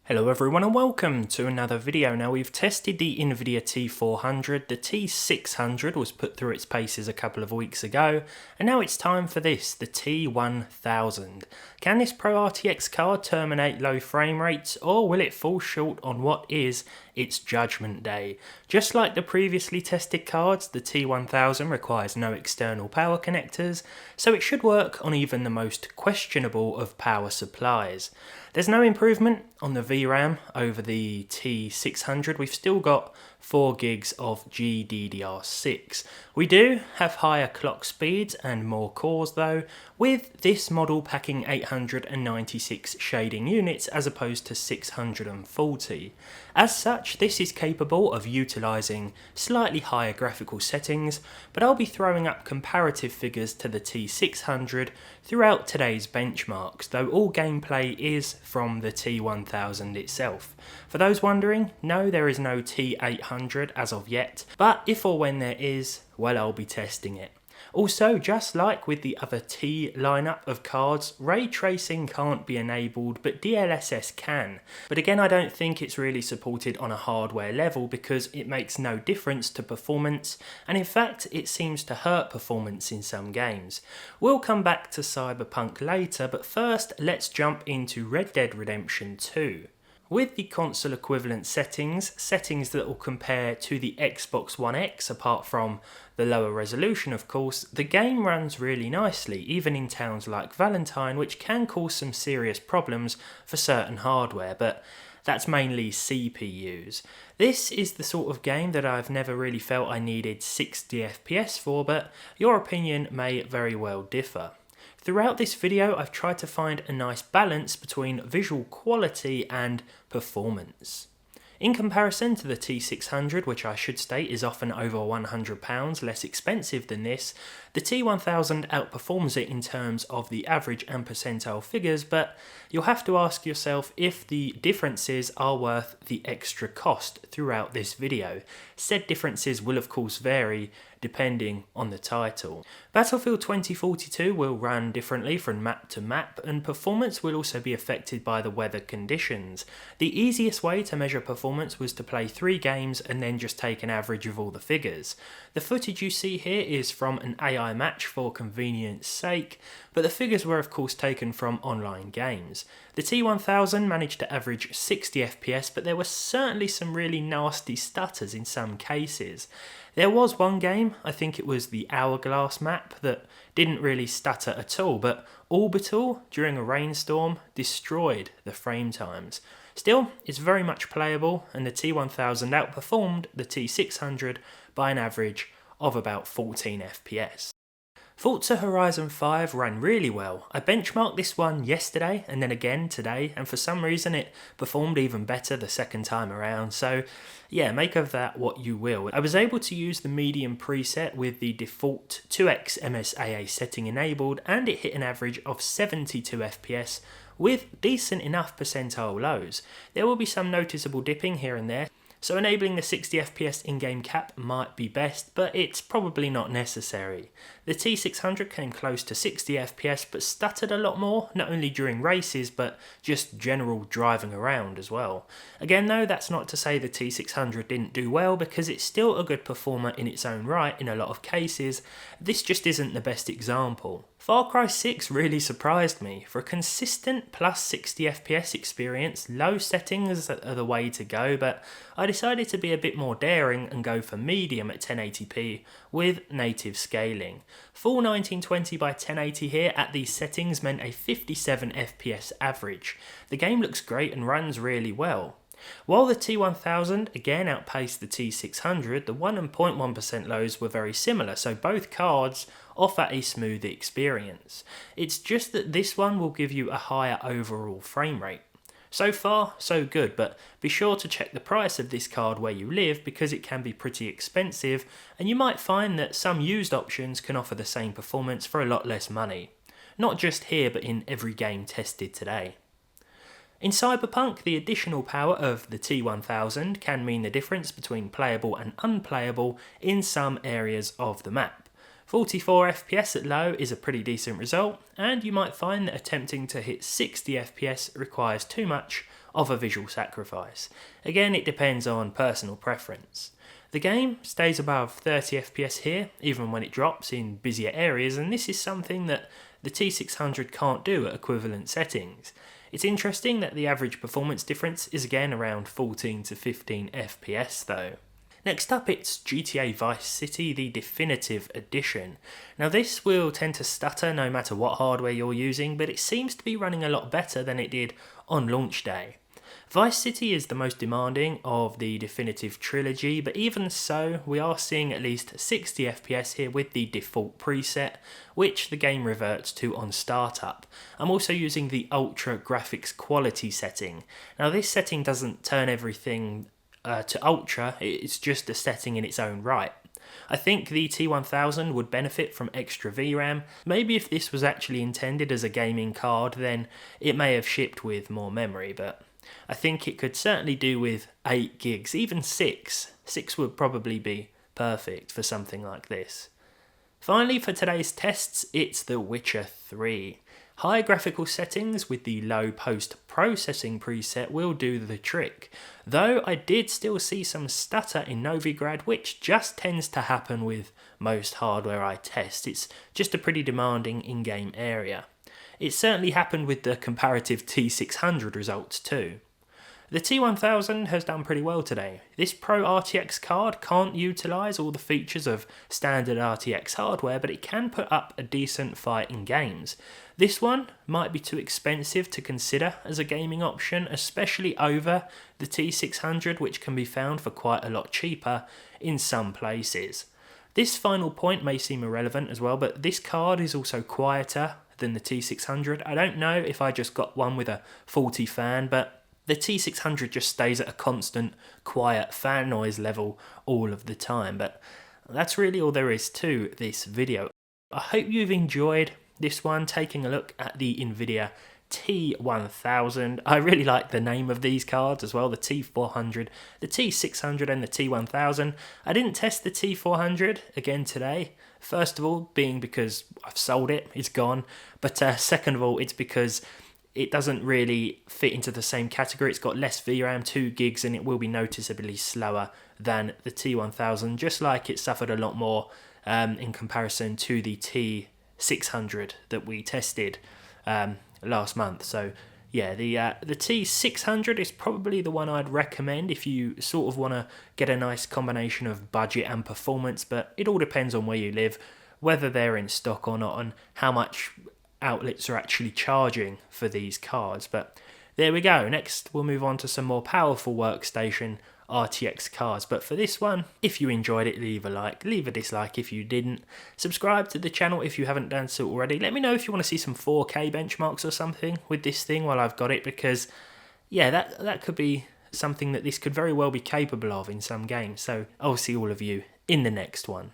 Hello everyone and welcome to another video. Now we've tested the Nvidia T400, the T600 was put through its paces a couple of weeks ago, and now it's time for this, the T1000. Can this Pro RTX card terminate low frame rates, or will it fall short on what is its judgment day? Just like the previously tested cards, the T1000 requires no external power connectors, so it should work on even the most questionable of power supplies. There's no improvement on the VRAM over the T600. We've still got 4 gigs of GDDR6. We do have higher clock speeds and more cores though, with this model packing 896 shading units as opposed to 640. As such, this is capable of utilising slightly higher graphical settings, but I'll be throwing up comparative figures to the T600 throughout today's benchmarks, though all gameplay is from the T1000 itself. For those wondering, no, there is no T800 as of yet, but if or when there is, well, I'll be testing it. Also, just like with the other T lineup of cards, ray tracing can't be enabled, but DLSS can. But again, I don't think it's really supported on a hardware level because it makes no difference to performance, and in fact, it seems to hurt performance in some games. We'll come back to Cyberpunk later, but first, let's jump into Red Dead Redemption 2. With the console equivalent settings that will compare to the Xbox One X apart from the lower resolution of course, the game runs really nicely, even in towns like Valentine, which can cause some serious problems for certain hardware, but that's mainly CPUs. This is the sort of game that I've never really felt I needed 60 FPS for, but your opinion may very well differ. Throughout this video, I've tried to find a nice balance between visual quality and performance. In comparison to the T600, which I should state is often over £100 less expensive than this, the T1000 outperforms it in terms of the average and percentile figures, but you'll have to ask yourself if the differences are worth the extra cost throughout this video. Said differences will of course vary depending on the title. Battlefield 2042 will run differently from map to map, and performance will also be affected by the weather conditions. The easiest way to measure performance was to play 3 games and then just take an average of all the figures. The footage you see here is from an AI match for convenience sake, but the figures were of course taken from online games. The T1000 managed to average 60 FPS, but there were certainly some really nasty stutters in some cases. There was one game, I think it was the Hourglass map, that didn't really stutter at all, but Orbital, during a rainstorm, destroyed the frame times. Still, it's very much playable, and the T1000 outperformed the T600 by an average of about 14 FPS. Forza Horizon 5 ran really well. I benchmarked this one yesterday and then again today, and for some reason it performed even better the second time around, so yeah, make of that what you will. I was able to use the medium preset with the default 2x MSAA setting enabled, and it hit an average of 72 FPS with decent enough percentile lows. There will be some noticeable dipping here and there, so enabling the 60 FPS in-game cap might be best, but it's probably not necessary. The T600 came close to 60 FPS but stuttered a lot more, not only during races but just general driving around as well. Again though, that's not to say the T600 didn't do well, because it's still a good performer in its own right in a lot of cases. This just isn't the best example. Far Cry 6 really surprised me. For a consistent plus 60 FPS experience, low settings are the way to go, but I decided to be a bit more daring and go for medium at 1080p with native scaling. Full 1920 by 1080 here at these settings meant a 57 FPS average. The game looks great and runs really well. While the T1000 again outpaced the T600, the 1 and 0.1% lows were very similar, so both cards offer a smooth experience. It's just that this one will give you a higher overall frame rate. So far, so good, but be sure to check the price of this card where you live, because it can be pretty expensive, and you might find that some used options can offer the same performance for a lot less money. Not just here, but in every game tested today. In Cyberpunk, the additional power of the T1000 can mean the difference between playable and unplayable in some areas of the map. 44 FPS at low is a pretty decent result, and you might find that attempting to hit 60 FPS requires too much of a visual sacrifice. Again, it depends on personal preference. The game stays above 30 FPS here, even when it drops in busier areas, and this is something that the T600 can't do at equivalent settings. It's interesting that the average performance difference is again around 14 to 15 FPS though. Next up, it's GTA Vice City, the Definitive Edition. Now this will tend to stutter no matter what hardware you're using, but it seems to be running a lot better than it did on launch day. Vice City is the most demanding of the Definitive trilogy, but even so, we are seeing at least 60 FPS here with the default preset, which the game reverts to on startup. I'm also using the Ultra Graphics Quality setting. Now this setting doesn't turn everything to Ultra, it's just a setting in its own right. I think the T1000 would benefit from extra VRAM. Maybe if this was actually intended as a gaming card, then it may have shipped with more memory, but I think it could certainly do with 8 gigs, even 6. 6 would probably be perfect for something like this. Finally, for today's tests, it's The Witcher 3. High graphical settings with the low post-processing preset will do the trick, though I did still see some stutter in Novigrad, which just tends to happen with most hardware I test. It's just a pretty demanding in-game area. It certainly happened with the comparative T600 results too. The T1000 has done pretty well today. This Pro RTX card can't utilise all the features of standard RTX hardware, but it can put up a decent fight in games. This one might be too expensive to consider as a gaming option, especially over the T600, which can be found for quite a lot cheaper in some places. This final point may seem irrelevant as well, but this card is also quieter than the T600. I don't know if I just got one with a faulty fan, but the T600 just stays at a constant, quiet fan noise level all of the time. But that's really all there is to this video. I hope you've enjoyed this one, taking a look at the Nvidia T1000. I really like the name of these cards as well, the T400, the T600 and the T1000. I didn't test the T400 again today. First of all, being because I've sold it, it's gone. But second of all, it's because it doesn't really fit into the same category. It's got less VRAM, 2 gigs, and it will be noticeably slower than the T1000, just like it suffered a lot more in comparison to the T600 that we tested last month. So yeah, the T600 is probably the one I'd recommend if you sort of want to get a nice combination of budget and performance, but it all depends on where you live, whether they're in stock or not, and how much outlets are actually charging for these cards. But there we go. Next we'll move on to some more powerful workstation RTX cards, but for this one, if you enjoyed it, leave a like, leave a dislike if you didn't, subscribe to the channel if you haven't done so already. Let me know if you want to see some 4K benchmarks or something with this thing while I've got it, because yeah, that could be something that this could very well be capable of in some games. So I'll see all of you in the next one.